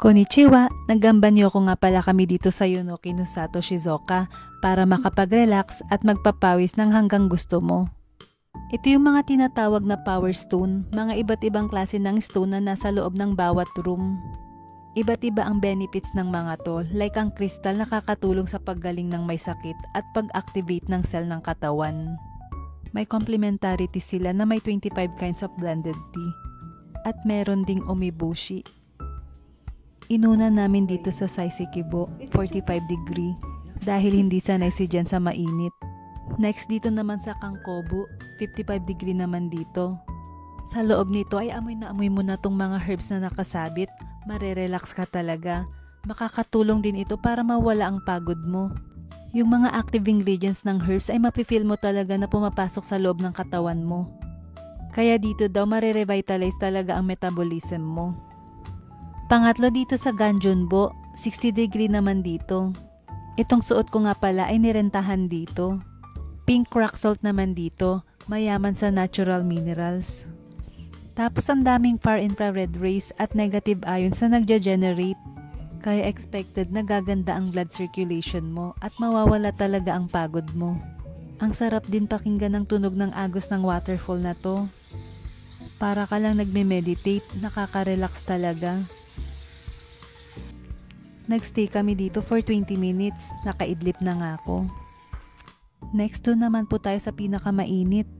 Konnichiwa! Naggambanyo ko nga pala kami dito sa Yonoki no Sato, Shizuoka para makapag-relax at magpapawis ng hanggang gusto mo. Ito yung mga tinatawag na power stone, mga iba't ibang klase ng stone na nasa loob ng bawat room. Iba't iba ang benefits ng mga to, like ang crystal nakakatulong sa paggaling ng may sakit at pag-activate ng cell ng katawan. May complementarity sila na may 25 kinds of blended tea. At meron ding umeboshi. Inuna namin dito sa Saisekibo, 45 degree, dahil hindi sanay si Jen sa mainit. Next dito naman sa Kangkobu, 55 degree naman dito. Sa loob nito ay amoy na amoy mo na tong mga herbs na nakasabit, marerelax ka talaga. Makakatulong din ito para mawala ang pagod mo. Yung mga active ingredients ng herbs ay mapifeel mo talaga na pumapasok sa loob ng katawan mo. Kaya dito daw marerevitalize talaga ang metabolism mo. Pangatlo dito sa Ganjonbo, 60 degree naman dito. Itong suot ko nga pala ay nirentahan dito. Pink rock salt naman dito, mayaman sa natural minerals. Tapos ang daming far infrared rays at negative ions na nagja-generate. Kaya expected na gaganda ang blood circulation mo at mawawala talaga ang pagod mo. Ang sarap din pakinggan ng tunog ng agos ng waterfall na to. Para ka lang nagme-meditate, nakaka-relax talaga. Nagstay kami dito for 20 minutes, nakaidlip na nga ako. Next doon naman po tayo sa pinakamainit.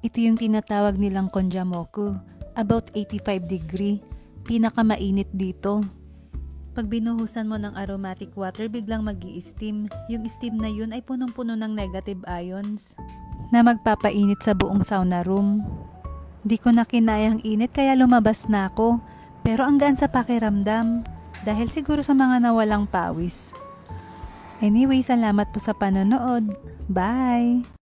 Ito yung tinatawag nilang Konjamoku, about 85 degree, pinakamainit dito. Pag binuhusan mo ng aromatic water, biglang mag-i-steam. Yung steam na yun ay punong-puno ng negative ions na magpapainit sa buong sauna room. Di ko na kinayang init kaya lumabas na ako, pero ang gaan sa pakiramdam. Dahil siguro sa mga nawalang pawis. Anyway, salamat po sa panonood. Bye!